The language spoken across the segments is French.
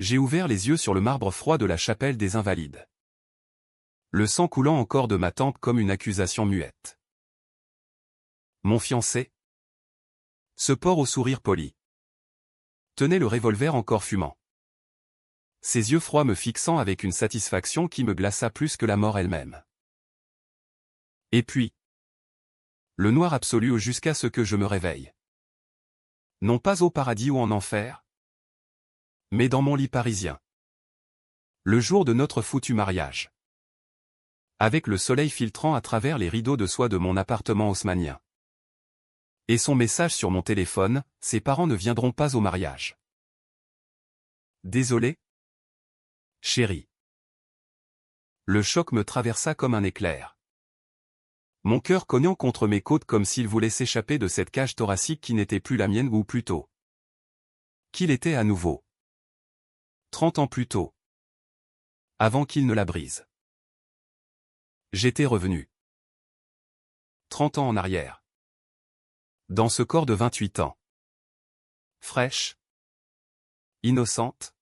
J'ai ouvert les yeux sur le marbre froid de la chapelle des Invalides. Le sang coulant encore de ma tempe comme une accusation muette. Mon fiancé, ce porc au sourire poli, tenait le revolver encore fumant. Ses yeux froids me fixant avec une satisfaction qui me glaça plus que la mort elle-même. Et puis, le noir absolu jusqu'à ce que je me réveille. Non pas au paradis ou en enfer, mais dans mon lit parisien. Le jour de notre foutu mariage. Avec le soleil filtrant à travers les rideaux de soie de mon appartement haussmannien. Et son message sur mon téléphone, ses parents ne viendront pas au mariage. Désolé, chérie. Le choc me traversa comme un éclair. Mon cœur cognant contre mes côtes comme s'il voulait s'échapper de cette cage thoracique qui n'était plus la mienne ou plutôt qu'il était à nouveau. 30 ans plus tôt. Avant qu'il ne la brise. J'étais revenu. 30 ans en arrière. Dans ce corps de 28 ans. Fraîche. Innocente.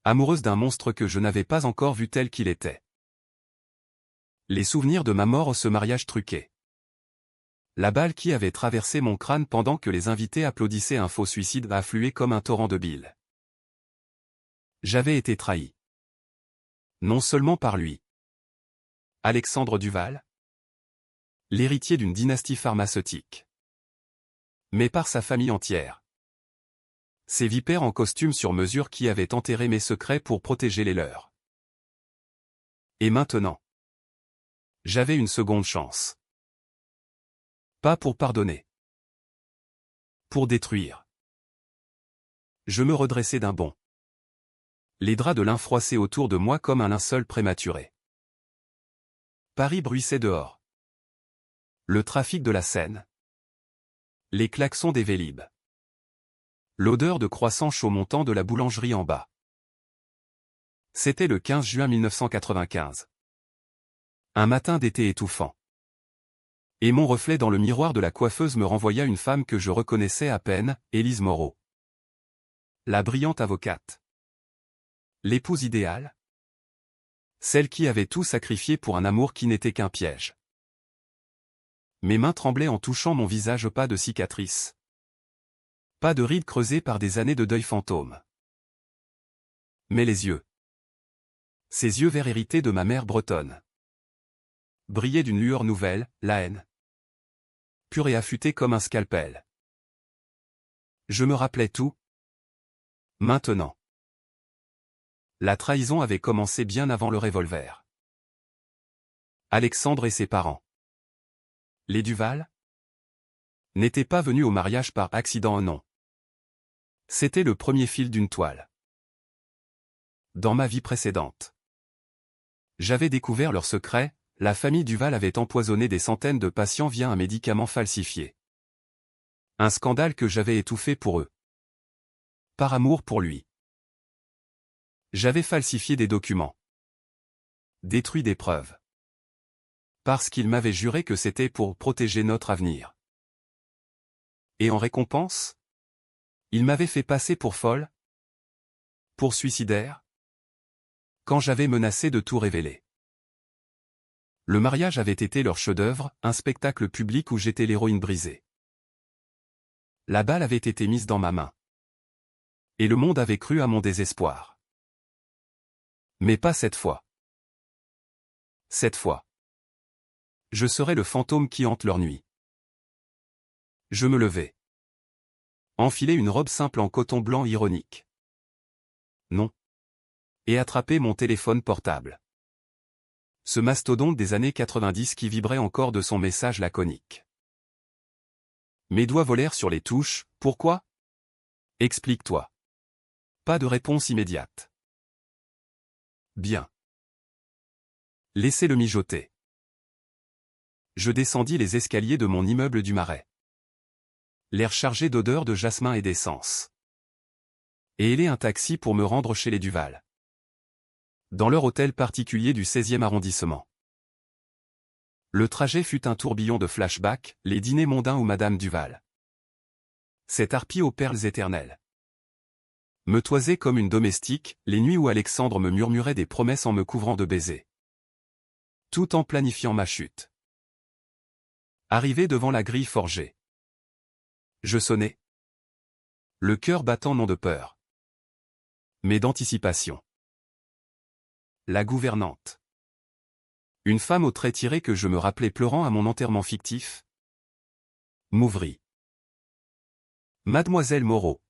Amoureuse d'un monstre que je n'avais pas encore vu tel qu'il était. Les souvenirs de ma mort, ce mariage truqué. La balle qui avait traversé mon crâne pendant que les invités applaudissaient un faux suicide affluait comme un torrent de bile. J'avais été trahi. Non seulement par lui. Alexandre Duval. L'héritier d'une dynastie pharmaceutique. Mais par sa famille entière. Ces vipères en costume sur mesure qui avaient enterré mes secrets pour protéger les leurs. Et maintenant, j'avais une seconde chance. Pas pour pardonner. Pour détruire. Je me redressai d'un bond. Les draps de lin froissaient autour de moi comme un linceul prématuré. Paris bruissait dehors. Le trafic de la Seine. Les klaxons des Vélib'. L'odeur de croissant chaud montant de la boulangerie en bas. C'était le 15 juin 1995. Un matin d'été étouffant. Et mon reflet dans le miroir de la coiffeuse me renvoya une femme que je reconnaissais à peine, Élise Moreau. La brillante avocate. L'épouse idéale. Celle qui avait tout sacrifié pour un amour qui n'était qu'un piège. Mes mains tremblaient en touchant mon visage, pas de cicatrices. Pas de rides creusées par des années de deuil fantôme. Mais les yeux. Ces yeux verts hérités de ma mère bretonne. Brillaient d'une lueur nouvelle, la haine. Pure et affûtée comme un scalpel. Je me rappelais tout. Maintenant. La trahison avait commencé bien avant le revolver. Alexandre et ses parents. Les Duval n'étaient pas venus au mariage par accident, non. C'était le premier fil d'une toile. Dans ma vie précédente. J'avais découvert leur secret, la famille Duval avait empoisonné des centaines de patients via un médicament falsifié. Un scandale que j'avais étouffé pour eux. Par amour pour lui. J'avais falsifié des documents. Détruit des preuves. Parce qu'il m'avait juré que c'était pour protéger notre avenir. Et en récompense, il m'avait fait passer pour folle. Pour suicidaire. Quand j'avais menacé de tout révéler. Le mariage avait été leur chef-d'œuvre, un spectacle public où j'étais l'héroïne brisée. La balle avait été mise dans ma main. Et le monde avait cru à mon désespoir. Mais pas cette fois. Cette fois. Je serais le fantôme qui hante leur nuit. Je me levai. Enfilai une robe simple en coton blanc ironique. Non. Et attraper mon téléphone portable. Ce mastodonte des années 90 qui vibrait encore de son message laconique. Mes doigts volèrent sur les touches, pourquoi? Explique-toi. Pas de réponse immédiate. Bien. Laissez-le mijoter. Je descendis les escaliers de mon immeuble du Marais. L'air chargé d'odeurs de jasmin et d'essence. Et hélai un taxi pour me rendre chez les Duval. Dans leur hôtel particulier du 16e arrondissement. Le trajet fut un tourbillon de flashbacks, les dîners mondains où Madame Duval. Cette harpie aux perles éternelles. Me toisais comme une domestique, les nuits où Alexandre me murmurait des promesses en me couvrant de baisers. Tout en planifiant ma chute. Arrivé devant la grille forgée. Je sonnai. Le cœur battant non de peur, mais d'anticipation. La gouvernante. Une femme aux traits tirés que je me rappelais pleurant à mon enterrement fictif. M'ouvrit. Mademoiselle Moreau.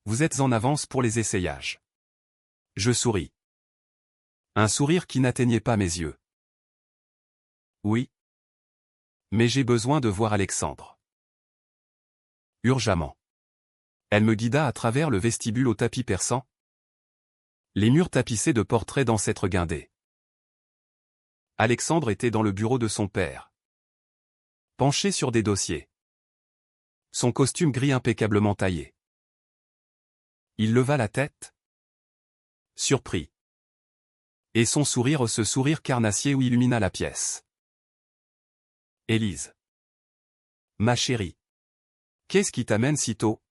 Vous êtes en avance pour les essayages. Je souris. Un sourire qui n'atteignait pas mes yeux. Oui. Mais j'ai besoin de voir Alexandre. Urgemment. Elle me guida à travers le vestibule au tapis persan. Les murs tapissés de portraits d'ancêtres guindés. Alexandre était dans le bureau de son père. Penché sur des dossiers. Son costume gris impeccablement taillé. Il leva la tête. Surpris. Et son sourire, ce sourire carnassier où illumina la pièce. Élise. Ma chérie. Qu'est-ce qui t'amène si tôt?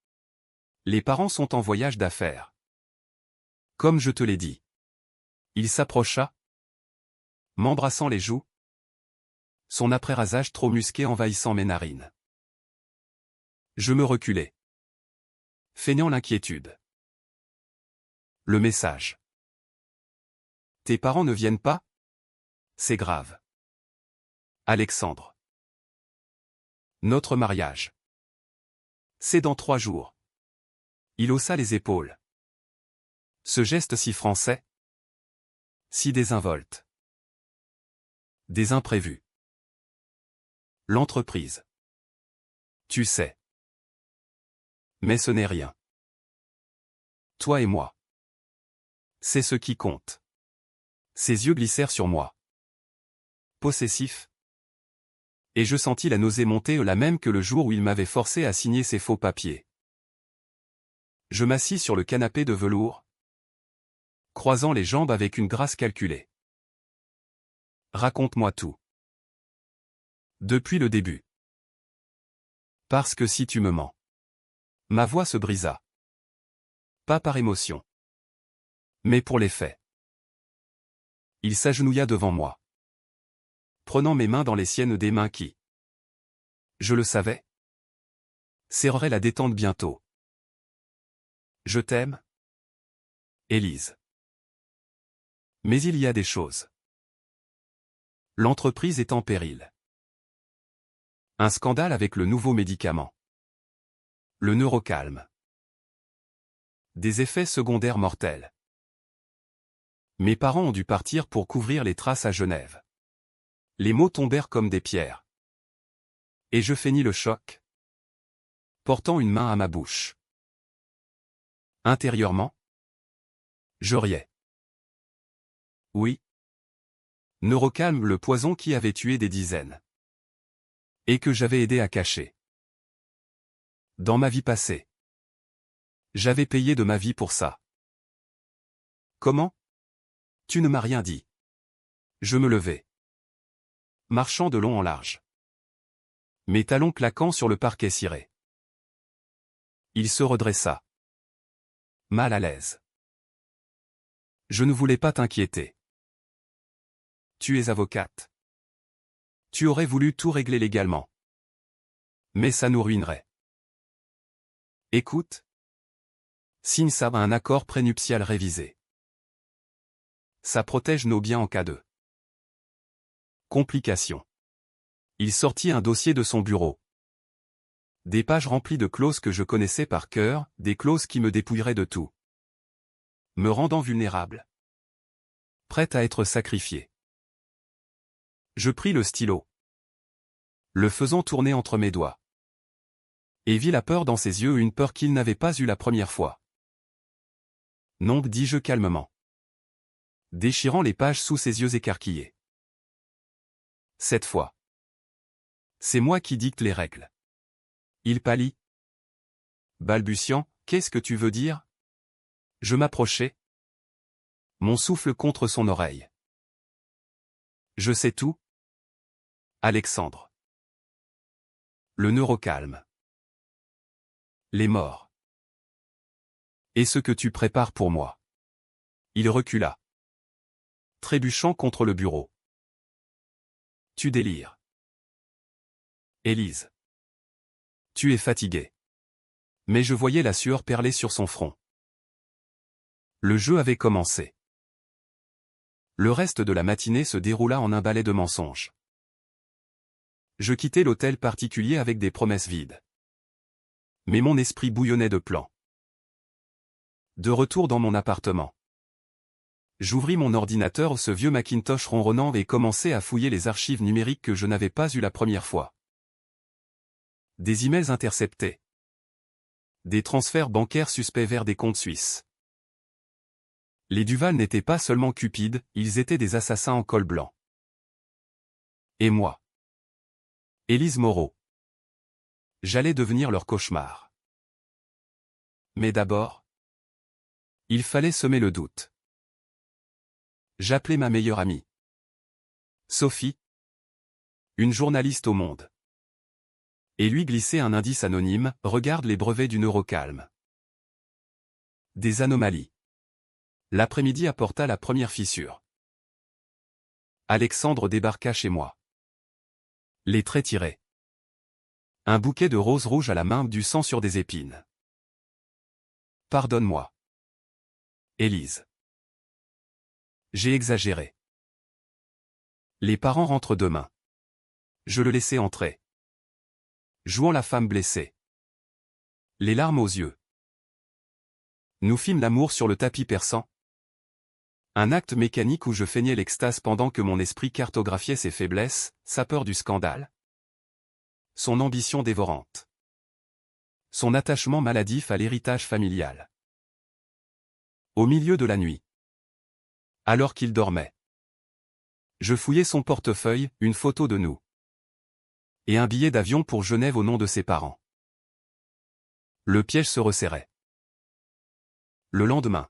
Les parents sont en voyage d'affaires. Comme je te l'ai dit. Il s'approcha, m'embrassant les joues. Son après-rasage trop musqué envahissant mes narines. Je me reculai. Feignant l'inquiétude. Le message. Tes parents ne viennent pas? C'est grave. Alexandre. Notre mariage. C'est dans 3 jours. Il haussa les épaules. Ce geste si français. Si désinvolte. Des imprévus. L'entreprise. Tu sais. Mais ce n'est rien. Toi et moi. C'est ce qui compte. Ses yeux glissèrent sur moi. Possessif. Et je sentis la nausée monter la même que le jour où il m'avait forcé à signer ses faux papiers. Je m'assis sur le canapé de velours, croisant les jambes avec une grâce calculée. Raconte-moi tout. Depuis le début. Parce que si tu me mens. Ma voix se brisa. Pas par émotion. Mais pour les faits. Il s'agenouilla devant moi. Prenant mes mains dans les siennes, des mains qui, je le savais, serreraient la détente bientôt. Je t'aime, Élise. Mais il y a des choses. L'entreprise est en péril. Un scandale avec le nouveau médicament. Le neurocalme. Des effets secondaires mortels. Mes parents ont dû partir pour couvrir les traces à Genève. Les mots tombèrent comme des pierres. Et je feignis le choc, portant une main à ma bouche. Intérieurement, je riais. Oui. Neurocalme, le poison qui avait tué des dizaines. Et que j'avais aidé à cacher. Dans ma vie passée. J'avais payé de ma vie pour ça. Comment? Tu ne m'as rien dit. Je me levai. Marchant de long en large. Mes talons claquant sur le parquet ciré. Il se redressa. Mal à l'aise. Je ne voulais pas t'inquiéter. Tu es avocate. Tu aurais voulu tout régler légalement. Mais ça nous ruinerait. Écoute. Signe ça un accord prénuptial révisé. Ça protège nos biens en cas de complications. Il sortit un dossier de son bureau. Des pages remplies de clauses que je connaissais par cœur, des clauses qui me dépouilleraient de tout. Me rendant vulnérable. Prête à être sacrifiée. Je pris le stylo. Le faisant tourner entre mes doigts. Et vis la peur dans ses yeux, une peur qu'il n'avait pas eue la première fois. Non, dis-je calmement. Déchirant les pages sous ses yeux écarquillés. Cette fois. C'est moi qui dicte les règles. Il pâlit. Balbutiant, qu'est-ce que tu veux dire? Je m'approchai. Mon souffle contre son oreille. Je sais tout. Alexandre. Le neurocalme. Les morts. Et ce que tu prépares pour moi. Il recula, trébuchant contre le bureau. Tu délires. Élise. Tu es fatiguée. Mais je voyais la sueur perler sur son front. Le jeu avait commencé. Le reste de la matinée se déroula en un ballet de mensonges. Je quittai l'hôtel particulier avec des promesses vides. Mais mon esprit bouillonnait de plans. De retour dans mon appartement. J'ouvris mon ordinateur, ce vieux Macintosh ronronnant, et commençai à fouiller les archives numériques que je n'avais pas eues la première fois. Des emails interceptés. Des transferts bancaires suspects vers des comptes suisses. Les Duval n'étaient pas seulement cupides, ils étaient des assassins en col blanc. Et moi. Élise Moreau. J'allais devenir leur cauchemar. Mais d'abord, il fallait semer le doute. J'appelai ma meilleure amie. Sophie. Une journaliste au Monde. Et lui glissai un indice anonyme, regarde les brevets du Neurocalme. Des anomalies. L'après-midi apporta la première fissure. Alexandre débarqua chez moi. Les traits tirés. Un bouquet de roses rouges à la main, du sang sur des épines. Pardonne-moi. Élise. J'ai exagéré. Les parents rentrent demain. Je le laissai entrer. Jouant la femme blessée. Les larmes aux yeux. Nous fîmes l'amour sur le tapis persan. Un acte mécanique où je feignais l'extase pendant que mon esprit cartographiait ses faiblesses, sa peur du scandale. Son ambition dévorante. Son attachement maladif à l'héritage familial. Au milieu de la nuit. Alors qu'il dormait. Je fouillais son portefeuille, une photo de nous. Et un billet d'avion pour Genève au nom de ses parents. Le piège se resserrait. Le lendemain.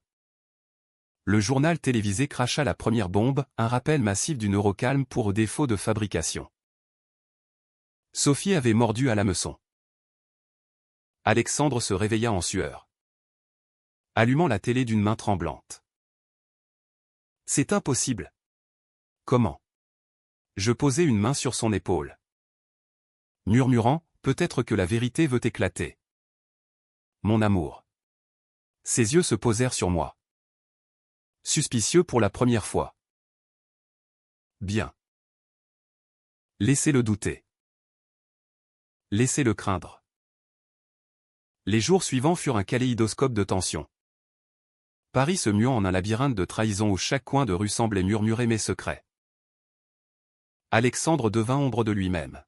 Le journal télévisé cracha la première bombe, un rappel massif du Neurocalme pour défaut de fabrication. Sophie avait mordu à l'hameçon. Alexandre se réveilla en sueur. Allumant la télé d'une main tremblante. C'est impossible. Comment? Je posai une main sur son épaule. Murmurant, peut-être que la vérité veut éclater. Mon amour. Ses yeux se posèrent sur moi. Suspicieux pour la première fois. Bien. Laissez-le douter. Laissez-le craindre. Les jours suivants furent un kaléidoscope de tensions. Paris se muant en un labyrinthe de trahison où chaque coin de rue semblait murmurer mes secrets. Alexandre devint ombre de lui-même.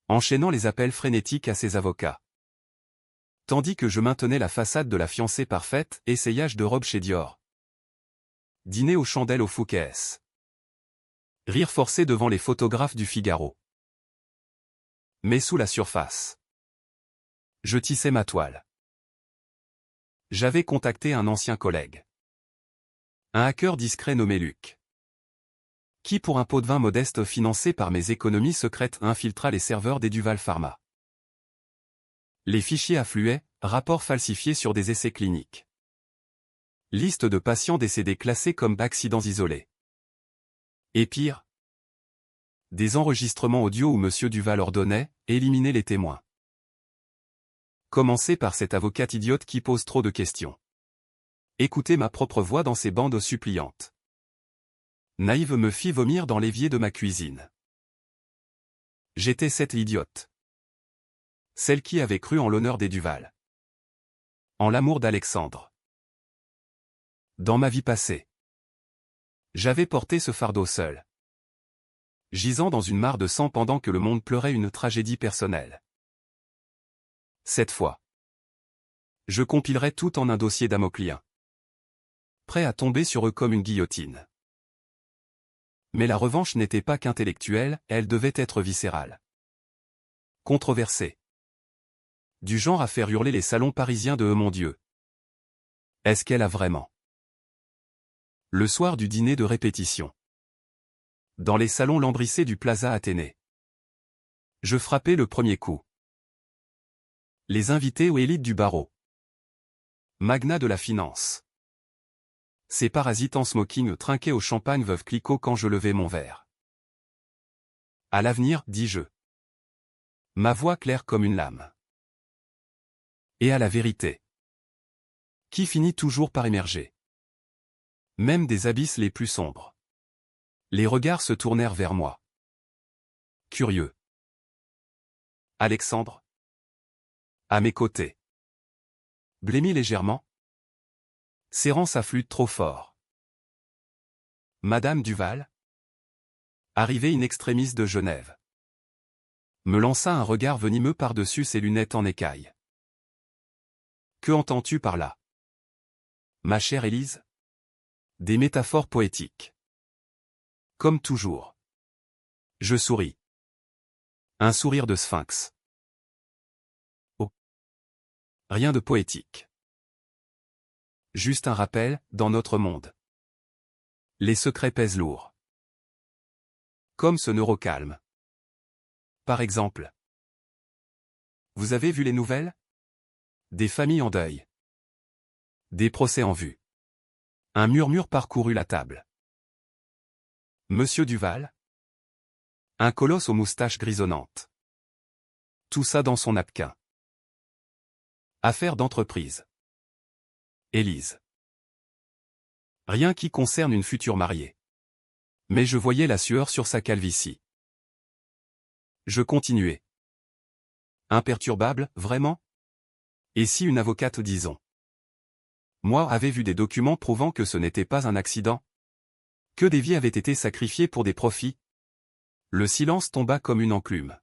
Enchaînant les appels frénétiques à ses avocats. Tandis que je maintenais la façade de la fiancée parfaite, essayage de robe chez Dior. Dîner aux chandelles au Fouquet's. Rire forcé devant les photographes du Figaro. Mais sous la surface. Je tissais ma toile. J'avais contacté un ancien collègue. Un hacker discret nommé Luc. Qui pour un pot de vin modeste financé par mes économies secrètes infiltra les serveurs des Duval Pharma. Les fichiers affluaient, rapports falsifiés sur des essais cliniques. Liste de patients décédés classés comme accidents isolés. Et pire, des enregistrements audio où M. Duval ordonnait « éliminer les témoins ». Commencez par cette avocate idiote qui pose trop de questions. Écoutez ma propre voix dans ces bandes suppliantes. Naïve me fit vomir dans l'évier de ma cuisine. J'étais cette idiote. Celle qui avait cru en l'honneur des Duval. En l'amour d'Alexandre. Dans ma vie passée. J'avais porté ce fardeau seul. Gisant dans une mare de sang pendant que le monde pleurait une tragédie personnelle. Cette fois. Je compilerai tout en un dossier damoklien. Prêt à tomber sur eux comme une guillotine. Mais la revanche n'était pas qu'intellectuelle, elle devait être viscérale. Controversée. Du genre à faire hurler les salons parisiens de « mon Dieu ». Est-ce qu'elle a vraiment? Le soir du dîner de répétition. Dans les salons lambrissés du Plaza Athénée. Je frappai le premier coup. Les invités aux élites du barreau. Magnat de la finance. Ces parasites en smoking trinquaient au champagne veuve Clicquot quand je levai mon verre. À l'avenir, dis-je. Ma voix claire comme une lame. Et à la vérité. Qui finit toujours par émerger. Même des abysses les plus sombres. Les regards se tournèrent vers moi. Curieux. Alexandre. À mes côtés. Blêmi légèrement. Serrant sa flûte trop fort. Madame Duval. Arrivée in extremis de Genève. Me lança un regard venimeux par-dessus ses lunettes en écaille. Que entends-tu par là? Ma chère Élise? Des métaphores poétiques. Comme toujours. Je souris. Un sourire de sphinx. Oh. Rien de poétique. Juste un rappel, dans notre monde. Les secrets pèsent lourd. Comme ce neurocalme. Par exemple. Vous avez vu les nouvelles? Des familles en deuil. Des procès en vue. Un murmure parcourut la table. Monsieur Duval? Un colosse aux moustaches grisonnantes. Tout ça dans son napkin. Affaire d'entreprise. Élise. Rien qui concerne une future mariée. Mais je voyais la sueur sur sa calvitie. Je continuai. Imperturbable, vraiment? Et si une avocate, disons? Moi avait vu des documents prouvant que ce n'était pas un accident? Que des vies avaient été sacrifiées pour des profits? Le silence tomba comme une enclume.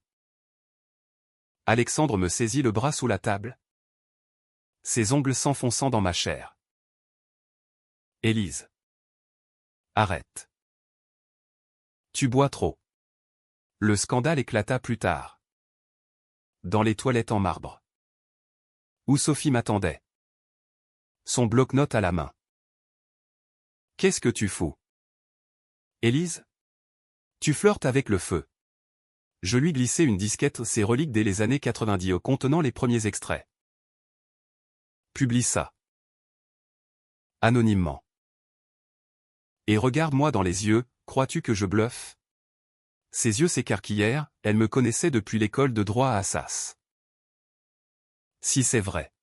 Alexandre me saisit le bras sous la table. Ses ongles s'enfonçant dans ma chair. Élise. Arrête. Tu bois trop. Le scandale éclata plus tard. Dans les toilettes en marbre. Où Sophie m'attendait. Son bloc-notes à la main. Qu'est-ce que tu fous? Élise? Tu flirtes avec le feu. Je lui glissai une disquette, ces reliques dès les années 90 contenant les premiers extraits. Publie ça. Anonymement. Et regarde-moi dans les yeux, crois-tu que je bluffe? Ses yeux s'écarquillèrent, elle me connaissait depuis l'école de droit à Assas. Si c'est vrai.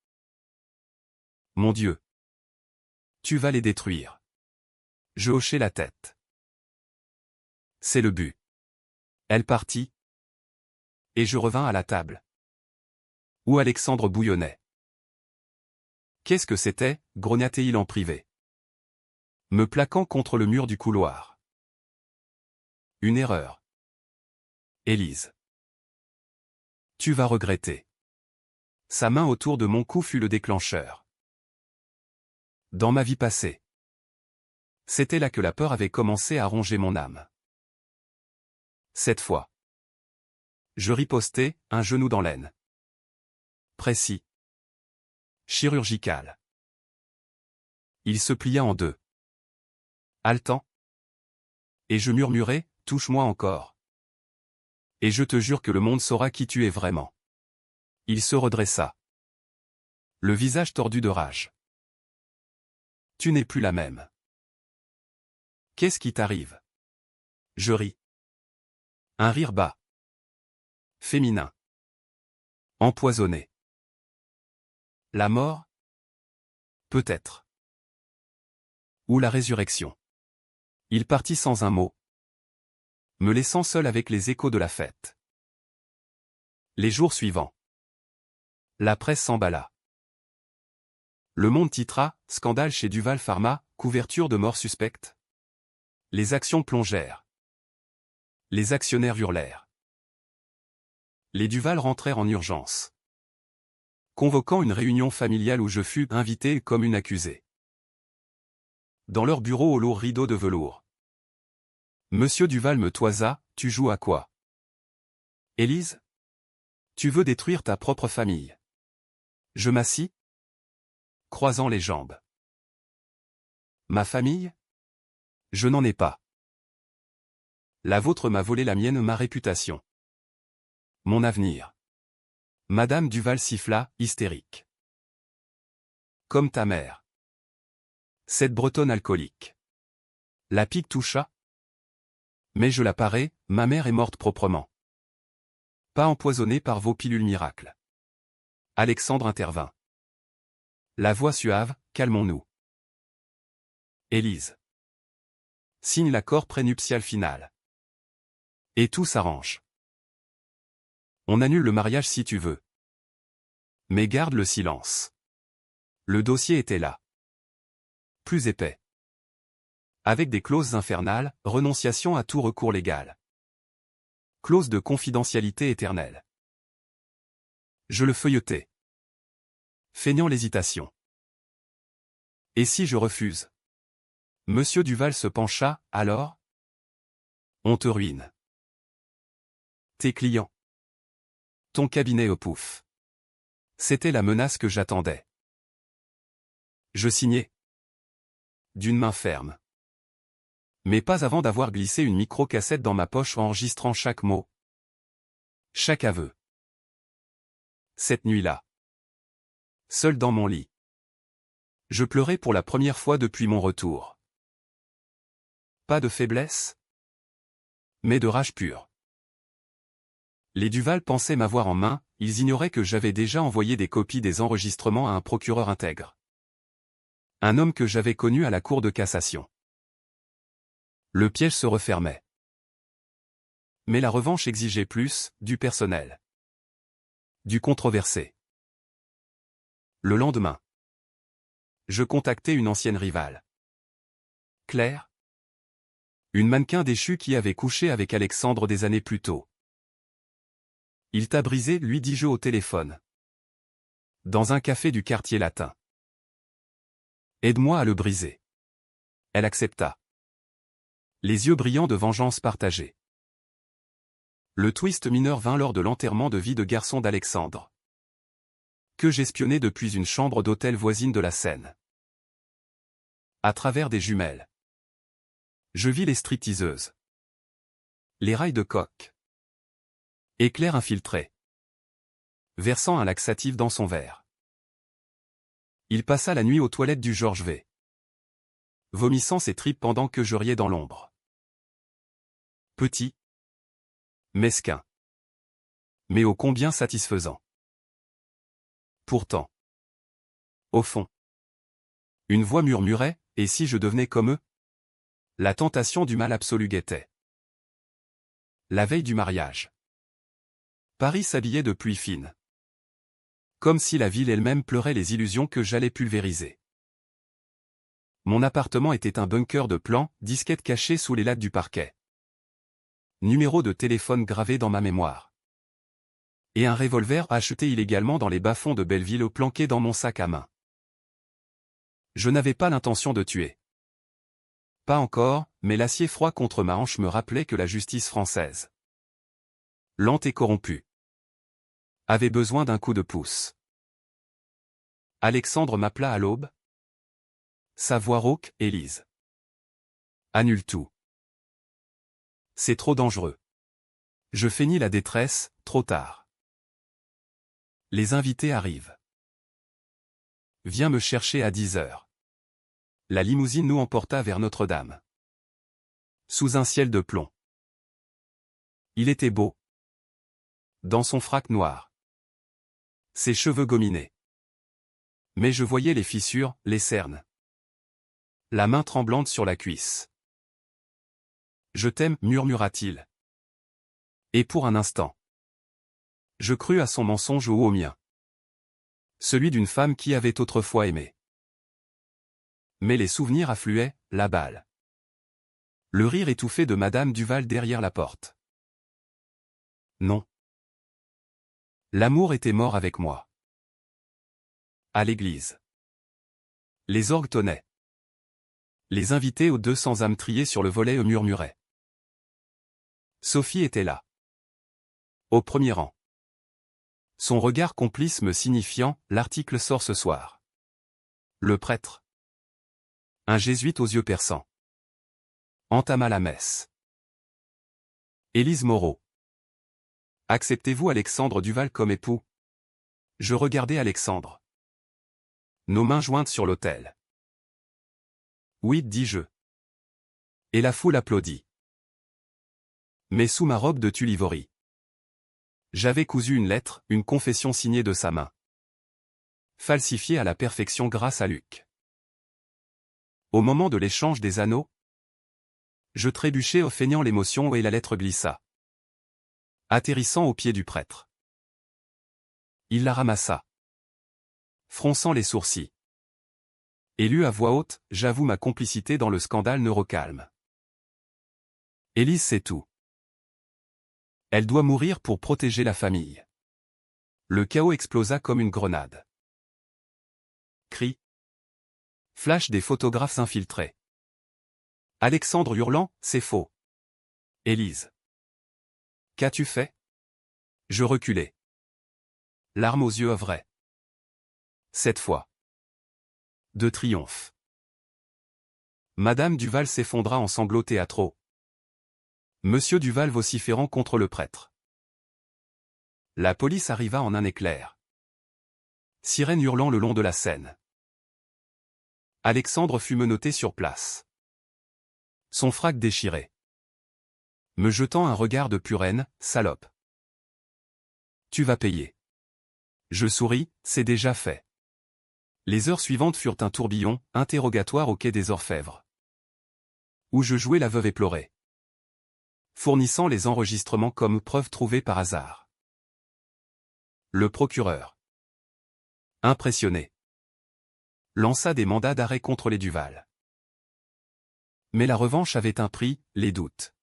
Mon Dieu. Tu vas les détruire. Je hochai la tête. C'est le but. Elle partit. Et je revins à la table. Où Alexandre bouillonnait. Qu'est-ce que c'était, grognatait-il en privé. Me plaquant contre le mur du couloir. Une erreur. Élise. Tu vas regretter. Sa main autour de mon cou fut le déclencheur. Dans ma vie passée. C'était là que la peur avait commencé à ronger mon âme. Cette fois. Je ripostai, un genou dans l'aine. Précis. Chirurgical. Il se plia en deux. Haletant. Et je murmurai, touche-moi encore. Et je te jure que le monde saura qui tu es vraiment. Il se redressa. Le visage tordu de rage. Tu n'es plus la même. Qu'est-ce qui t'arrive? Je ris. Un rire bas. Féminin. Empoisonné. La mort? Peut-être. Ou la résurrection. Il partit sans un mot. Me laissant seul avec les échos de la fête. Les jours suivants. La presse s'emballa. Le Monde titra, scandale chez Duval Pharma, couverture de mort suspecte. Les actions plongèrent. Les actionnaires hurlèrent. Les Duval rentrèrent en urgence. Convoquant une réunion familiale où je fus invité comme une accusée. Dans leur bureau au lourd rideau de velours. Monsieur Duval me toisa, tu joues à quoi? Élise? Tu veux détruire ta propre famille. Je m'assis? Croisant les jambes. Ma famille? Je n'en ai pas. La vôtre m'a volé la mienne, ma réputation. Mon avenir. Madame Duval siffla, hystérique. Comme ta mère. Cette Bretonne alcoolique. La pique toucha. Mais je la parais, ma mère est morte proprement. Pas empoisonnée par vos pilules miracles. Alexandre intervint. La voix suave, calmons-nous. Élise. Signe l'accord prénuptial final. Et tout s'arrange. On annule le mariage si tu veux. Mais garde le silence. Le dossier était là. Plus épais. Avec des clauses infernales, renonciation à tout recours légal. Clause de confidentialité éternelle. Je le feuilletai. Feignant l'hésitation. Et si je refuse? Monsieur Duval se pencha, alors? On te ruine. Tes clients. Ton cabinet au pouf. C'était la menace que j'attendais. Je signai. D'une main ferme. Mais pas avant d'avoir glissé une micro-cassette dans ma poche enregistrant chaque mot. Chaque aveu. Cette nuit-là. Seul dans mon lit. Je pleurais pour la première fois depuis mon retour. Pas de faiblesse, mais de rage pure. Les Duval pensaient m'avoir en main, ils ignoraient que j'avais déjà envoyé des copies des enregistrements à un procureur intègre. Un homme que j'avais connu à la cour de cassation. Le piège se refermait. Mais la revanche exigeait plus, du personnel. Du controversé. Le lendemain. Je contactai une ancienne rivale. Claire. Une mannequin déchue qui avait couché avec Alexandre des années plus tôt. Il t'a brisé, lui dis-je au téléphone. Dans un café du quartier latin. Aide-moi à le briser. Elle accepta. Les yeux brillants de vengeance partagée. Le twist mineur vint lors de l'enterrement de vie de garçon d'Alexandre. Que j'espionnais depuis une chambre d'hôtel voisine de la Seine. À travers des jumelles. Je vis les stripteaseuses. Les rails de coke. Éclair infiltré. Versant un laxatif dans son verre. Il passa la nuit aux toilettes du Georges V. Vomissant ses tripes pendant que je riais dans l'ombre. Petit. Mesquin. Mais ô combien satisfaisant. Pourtant. Au fond. Une voix murmurait, et si je devenais comme eux? La tentation du mal absolu guettait. La veille du mariage. Paris s'habillait de pluie fine. Comme si la ville elle-même pleurait les illusions que j'allais pulvériser. Mon appartement était un bunker de plans, disquettes cachées sous les lattes du parquet. Numéro de téléphone gravé dans ma mémoire. Et un revolver acheté illégalement dans les bas-fonds de Belleville planqué dans mon sac à main. Je n'avais pas l'intention de tuer. Pas encore, mais l'acier froid contre ma hanche me rappelait que la justice française, lente et corrompue, avait besoin d'un coup de pouce. Alexandre m'appela à l'aube. Sa voix rauque, Élise. Annule tout. C'est trop dangereux. Je feignis la détresse, trop tard. Les invités arrivent. Viens me chercher à 10 heures. La limousine nous emporta vers Notre-Dame. Sous un ciel de plomb. Il était beau. Dans son frac noir. Ses cheveux gominés. Mais je voyais les fissures, les cernes. La main tremblante sur la cuisse. Je t'aime, murmura-t-il. Et pour un instant. Je crus à son mensonge ou au mien. Celui d'une femme qui avait autrefois aimé. Mais les souvenirs affluaient, la balle. Le rire étouffé de Madame Duval derrière la porte. Non. L'amour était mort avec moi. À l'église. Les orgues tonnaient. Les invités aux 200 âmes triées sur le volet murmuraient. Sophie était là. Au premier rang. Son regard complice me signifiant, l'article sort ce soir. Le prêtre. Un jésuite aux yeux perçants. Entama la messe. Élise Moreau. Acceptez-vous Alexandre Duval comme époux? Je regardai Alexandre. nos mains jointes sur l'autel. Oui, dis-je. Et la foule applaudit. Mais sous ma robe de tulle ivory, j'avais cousu une lettre, une confession signée de sa main. Falsifiée à la perfection grâce à Luc. Au moment de l'échange des anneaux, je trébuchai feignant l'émotion et la lettre glissa, atterrissant aux pieds du prêtre. Il la ramassa, fronçant les sourcils. Et lut à voix haute, j'avoue ma complicité dans le scandale neurocalme. Élise sait tout. Elle doit mourir pour protéger la famille. Le chaos explosa comme une grenade. Cris. Flash des photographes infiltrés. Alexandre hurlant, c'est faux. Élise. Qu'as-tu fait? Je reculai. Larmes aux yeux œuvraient. Cette fois. De triomphe. Madame Duval s'effondra en sanglots théâtraux. Monsieur Duval vociférant contre le prêtre. La police arriva en un éclair. Sirène hurlant le long de la Seine. Alexandre fut menotté sur place. Son frac déchiré. Me jetant un regard de pure haine, salope. Tu vas payer. Je souris, c'est déjà fait. Les heures suivantes furent un tourbillon, interrogatoire au quai des Orfèvres. Où je jouais la veuve éplorée. Fournissant les enregistrements comme preuve trouvée par hasard. Le procureur. Impressionné. Lança des mandats d'arrêt contre les Duval. Mais la revanche avait un prix, les doutes.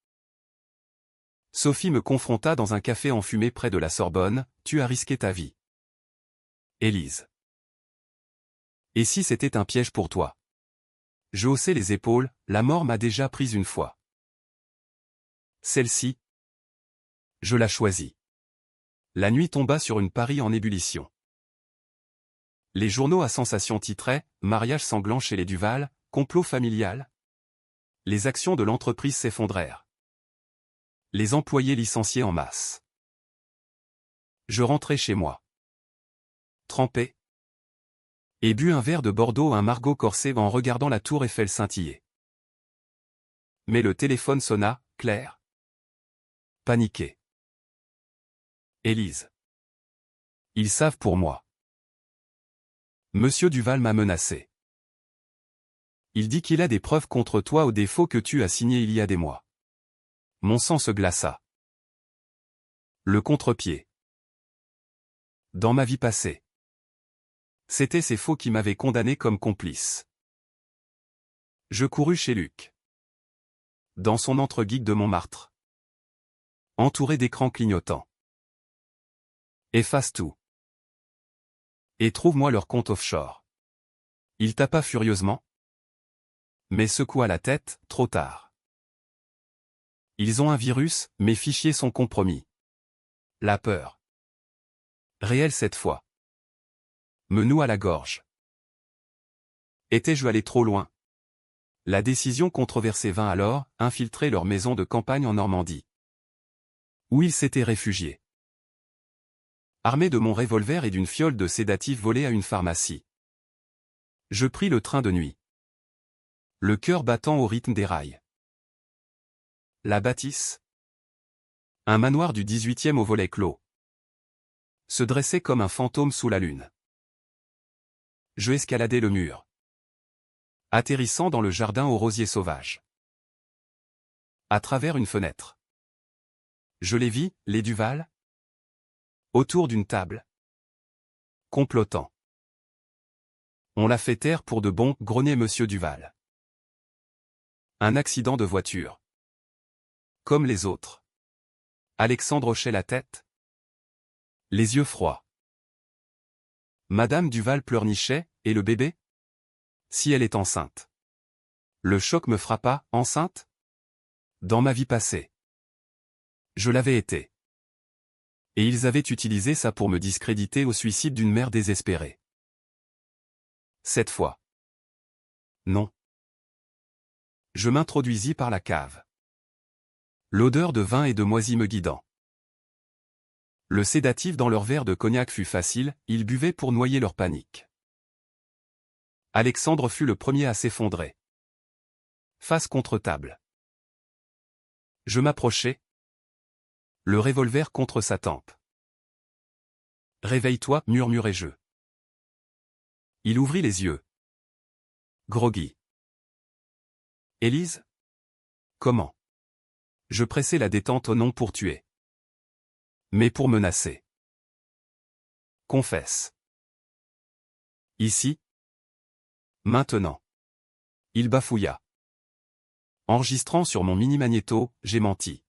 Sophie me confronta dans un café enfumé près de la Sorbonne, tu as risqué ta vie. Élise. Et si c'était un piège pour toi? Je haussai les épaules, la mort m'a déjà prise une fois. Celle-ci, je la choisis. La nuit tomba sur une Paris en ébullition. Les journaux à sensation titraient « Mariage sanglant chez les Duval, complot familial ». Les actions de l'entreprise s'effondrèrent. Les employés licenciés en masse. Je rentrai chez moi. Trempé. Et bu un verre de Bordeaux à un Margot corsé en regardant la tour Eiffel scintiller. Mais le téléphone sonna, Claire. Paniqué. Élise. Ils savent pour moi. Monsieur Duval m'a menacé. Il dit qu'il a des preuves contre toi au défaut que tu as signé il y a des mois. Mon sang se glaça. Le contre-pied. Dans ma vie passée. C'étaient ces faux qui m'avaient condamné comme complice. Je courus chez Luc. Dans son entre-geek de Montmartre. Entouré d'écrans clignotants. Efface tout. Et trouve-moi leur compte offshore. Il tapa furieusement. Mais secoua la tête, trop tard. Ils ont un virus, mes fichiers sont compromis. La peur. Réelle cette fois. Me noue à la gorge. Étais-je allé trop loin? La décision controversée vint alors, infiltrer leur maison de campagne en Normandie. Où ils s'étaient réfugiés. Armé de mon revolver et d'une fiole de sédatif volée à une pharmacie. Je pris le train de nuit. Le cœur battant au rythme des rails. La bâtisse. Un manoir du 18e au volet clos. Se dressait comme un fantôme sous la lune. Je escaladai le mur. Atterrissant dans le jardin aux rosiers sauvages. À travers une fenêtre. Je les vis, les Duval. Autour d'une table. Complotant. On l'a fait taire pour de bon, grognait Monsieur Duval. Un accident de voiture. Comme les autres. Alexandre hochait la tête. Les yeux froids. Madame Duval pleurnichait, et le bébé? Si elle est enceinte. Le choc me frappa, enceinte? Dans ma vie passée. Je l'avais été. Et ils avaient utilisé ça pour me discréditer au suicide d'une mère désespérée. Cette fois. Non. Je m'introduisis par la cave. L'odeur de vin et de moisi me guidant. Le sédatif dans leur verre de cognac fut facile, ils buvaient pour noyer leur panique. Alexandre fut le premier à s'effondrer. Face contre table. Je m'approchai. Le revolver contre sa tempe. Réveille-toi, murmurai-je. Il ouvrit les yeux. Groggy. Élise? Comment? Je pressai la détente non pour tuer. Mais pour menacer. Confesse. Ici? Maintenant. Il bafouilla. Enregistrant sur mon mini-magnéto, j'ai menti.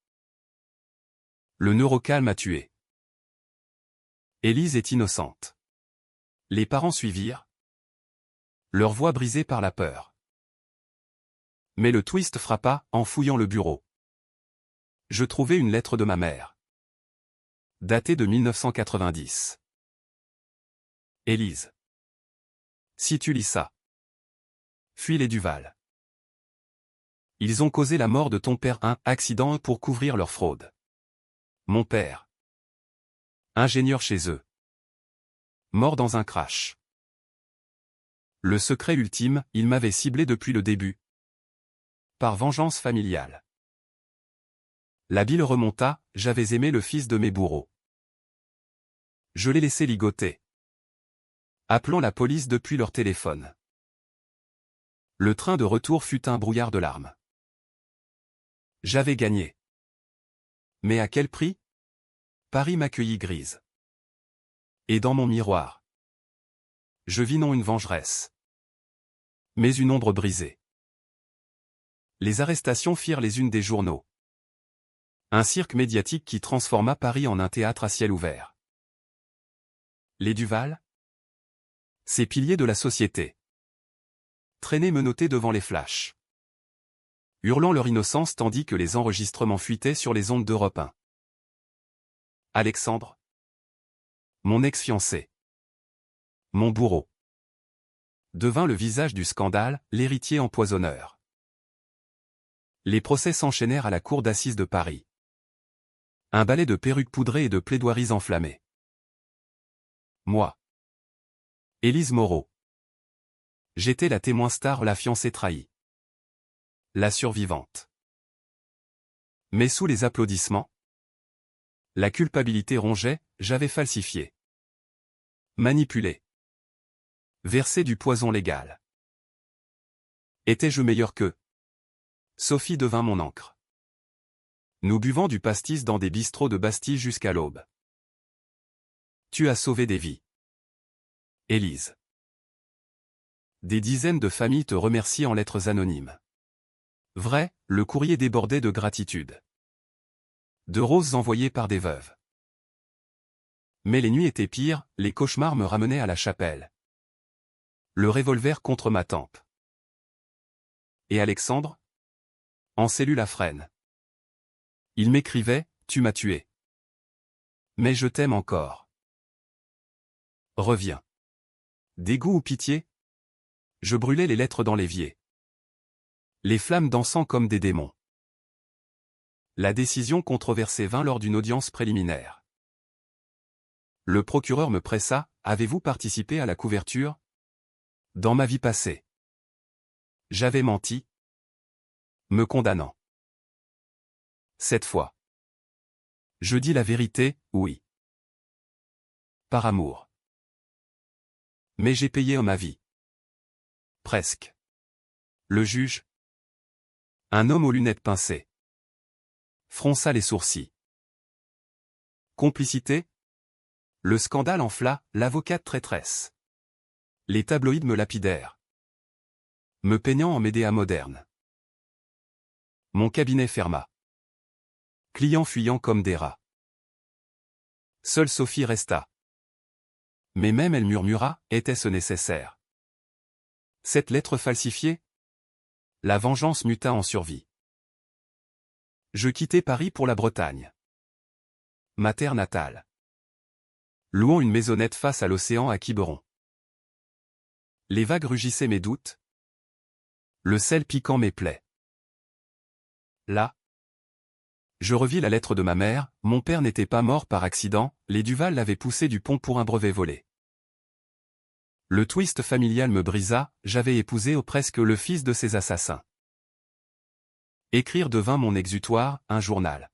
Le neurocalme a tué. Élise est innocente. Les parents suivirent. Leur voix brisée par la peur. Mais le twist frappa, en fouillant le bureau. Je trouvai une lettre de ma mère. Datée de 1990. Élise. Si tu lis ça. Fuis les Duval. Ils ont causé la mort de ton père, un accident pour couvrir leur fraude. Mon père. Ingénieur chez eux. Mort dans un crash. Le secret ultime, il m'avait ciblé depuis le début. Par vengeance familiale. La bile remonta, j'avais aimé le fils de mes bourreaux. Je l'ai laissé ligoter. Appelons la police depuis leur téléphone. Le train de retour fut un brouillard de larmes. J'avais gagné. Mais à quel prix? Paris m'accueillit grise. Et dans mon miroir, je vis non une vengeresse, mais une ombre brisée. Les arrestations firent les unes des journaux. Un cirque médiatique qui transforma Paris en un théâtre à ciel ouvert. Les Duval? Ces piliers de la société. Traînaient menottés devant les flashs. Hurlant leur innocence tandis que les enregistrements fuitaient sur les ondes d'Europe 1. Alexandre. Mon ex-fiancé. Mon bourreau. Devint le visage du scandale, l'héritier empoisonneur. Les procès s'enchaînèrent à la cour d'assises de Paris. Un balai de perruques poudrées et de plaidoiries enflammées. Moi. Élise Moreau. J'étais la témoin star, la fiancée trahie. La survivante. Mais sous les applaudissements, la culpabilité rongeait, j'avais falsifié. Manipulé. Versé du poison légal. Étais-je meilleur qu'eux? Sophie devint mon encre. Nous buvons du pastis dans des bistrots de Bastille jusqu'à l'aube. Tu as sauvé des vies. Élise. Des dizaines de familles te remercient en lettres anonymes. Vrai, le courrier débordait de gratitude. De roses envoyées par des veuves. Mais les nuits étaient pires, les cauchemars me ramenaient à la chapelle. Le revolver contre ma tempe. Et Alexandre? En cellule à Fresnes. Il m'écrivait, tu m'as tué. Mais je t'aime encore. Reviens. Dégoût ou pitié? Je brûlais les lettres dans l'évier. Les flammes dansant comme des démons. La décision controversée vint lors d'une audience préliminaire. Le procureur me pressa, avez-vous participé à la couverture? Dans ma vie passée. J'avais menti. Me condamnant. Cette fois. Je dis la vérité, oui. Par amour. Mais j'ai payé en ma vie. Presque. Le juge. Un homme aux lunettes pincées. Fronça les sourcils. Complicité? Le scandale enfla, l'avocate traîtresse. Les tabloïds me lapidèrent. Me peignant en média moderne. Mon cabinet ferma. Clients fuyant comme des rats. Seule Sophie resta. Mais même elle murmura, était-ce nécessaire? Cette lettre falsifiée? La vengeance muta en survie. Je quittai Paris pour la Bretagne. Ma terre natale. Louant une maisonnette face à l'océan à Quiberon. Les vagues rugissaient mes doutes. Le sel piquant mes plaies. Là. Je revis la lettre de ma mère, mon père n'était pas mort par accident, les Duval l'avaient poussé du pont pour un brevet volé. Le twist familial me brisa, j'avais épousé presque le fils de ces assassins. Écrire devint mon exutoire, un journal.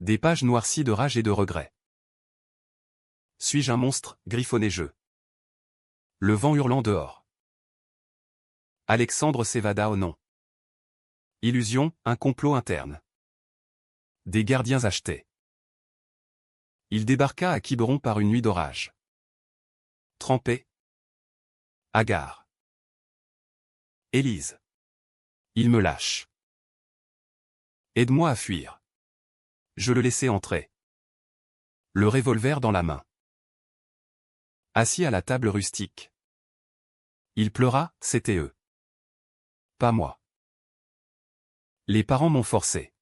Des pages noircies de rage et de regret. Suis-je un monstre, griffonnai-je. Le vent hurlant dehors. Alexandre s'évada au non. Illusion, un complot interne. Des gardiens achetés. Il débarqua à Quiberon par une nuit d'orage. Trempé. Hagard. Élise. Il me lâche. Aide-moi à fuir. Je le laissai entrer. Le revolver dans la main. Assis à la table rustique. Il pleura, c'était eux. Pas moi. Les parents m'ont forcé.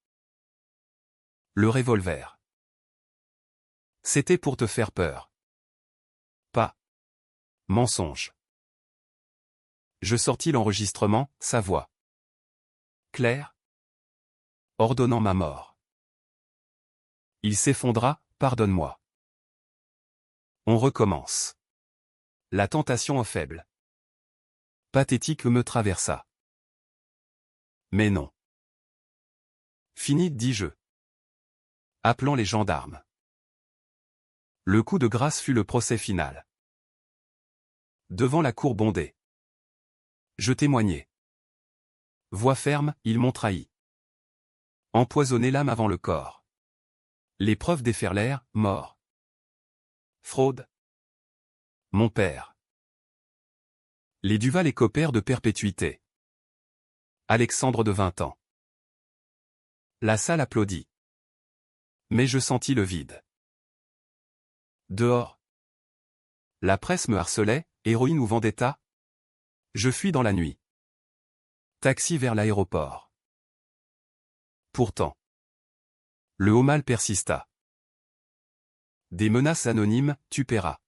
Le revolver. C'était pour te faire peur. Pas. Mensonge. Je sortis l'enregistrement, sa voix. Claire. Ordonnant ma mort. Il s'effondra, pardonne-moi. On recommence. La tentation faible. Pathétique me traversa. Mais non. Fini, dis-je. Appelant les gendarmes. Le coup de grâce fut le procès final. Devant la cour bondée. Je témoignai. Voix ferme, ils m'ont trahi. Empoisonné l'âme avant le corps. Les preuves déferlèrent, mort. Fraude. Mon père. Les Duval écopèrent de perpétuité. Alexandre de 20 ans. La salle applaudit. Mais je sentis le vide. Dehors. La presse me harcelait, héroïne ou vendetta. Je fuis dans la nuit. Taxi vers l'aéroport. Pourtant. Le haut mal persista. Des menaces anonymes, tu paieras.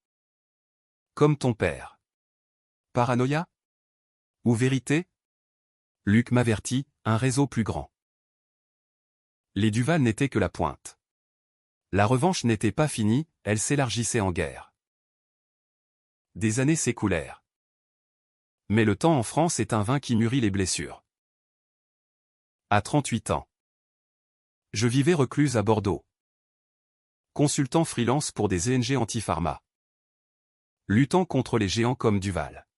Comme ton père. Paranoïa? Ou vérité? Luc m'avertit, un réseau plus grand. Les Duval n'étaient que la pointe. La revanche n'était pas finie, elle s'élargissait en guerre. Des années s'écoulèrent. Mais le temps en France est un vin qui mûrit les blessures. À 38 ans. Je vivais recluse à Bordeaux. Consultant freelance pour des ONG anti-pharma. Luttant contre les géants comme Duval.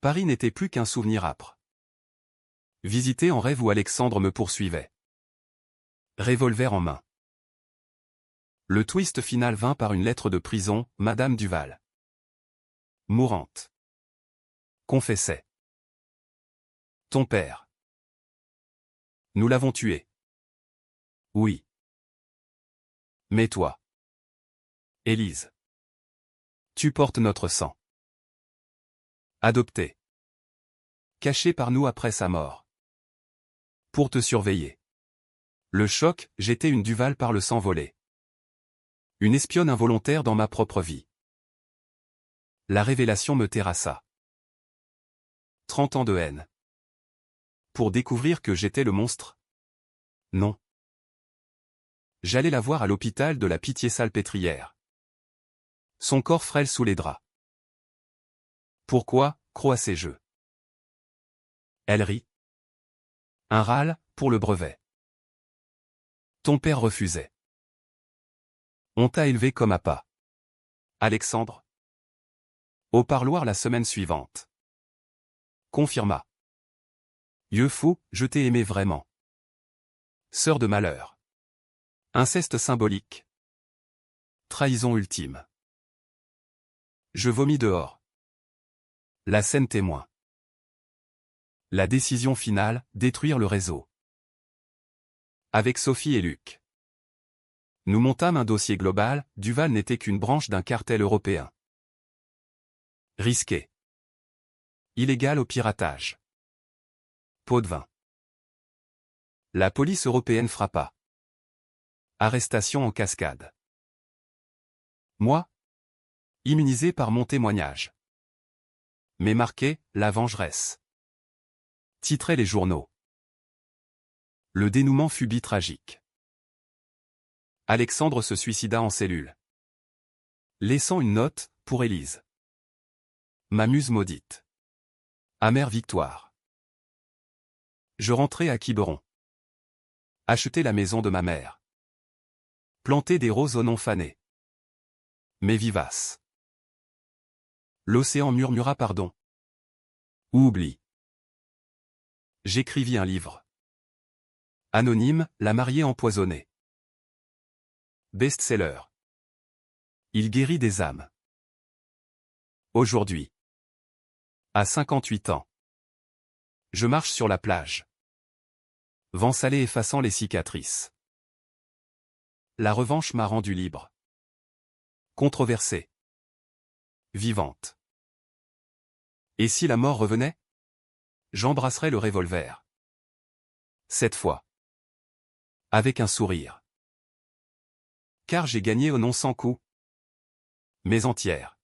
Paris n'était plus qu'un souvenir âpre. Visité en rêve où Alexandre me poursuivait. Revolver en main. Le twist final vint par une lettre de prison, Madame Duval. Mourante. Confessait. Ton père. Nous l'avons tué. Oui. Mais toi. Élise. Tu portes notre sang. Adopté. Caché par nous après sa mort. Pour te surveiller. Le choc, j'étais une Duval par le sang volé. Une espionne involontaire dans ma propre vie. La révélation me terrassa. 30 ans de haine. Pour découvrir que j'étais le monstre? Non. J'allais la voir à l'hôpital de la Pitié-Salpêtrière. Son corps frêle sous les draps. Pourquoi, croassai-je? Elle rit. Un râle, pour le brevet. Ton père refusait. On t'a élevé comme appât. Alexandre. Au parloir la semaine suivante. Confirma. Yeux fou, je t'ai aimé vraiment. Sœur de malheur. Inceste symbolique. Trahison ultime. Je vomis dehors. La scène témoin. La décision finale, détruire le réseau. Avec Sophie et Luc. Nous montâmes un dossier global, Duval n'était qu'une branche d'un cartel européen. Risqué. Illégal au piratage. Pot de vin. La police européenne frappa. Arrestation en cascade. Moi? Immunisé par mon témoignage. Mais marqué, la vengeresse. Titraient les journaux. Le dénouement fut tragique. Alexandre se suicida en cellule. Laissant une note, pour Élise. Ma muse maudite. Amère victoire. Je rentrai à Quiberon. Acheter la maison de ma mère. Planter des roses aux noms fanés. Mais vivaces. L'océan murmura pardon. Ou oubli. J'écrivis un livre. Anonyme, la mariée empoisonnée. Best-seller. Il guérit des âmes. Aujourd'hui. À 58 ans. Je marche sur la plage. Vent salé effaçant les cicatrices. La revanche m'a rendu libre. Controversée. Vivante. Et si la mort revenait? J'embrasserais le revolver. Cette fois. Avec un sourire. Car j'ai gagné au non sans coup. Mais entière.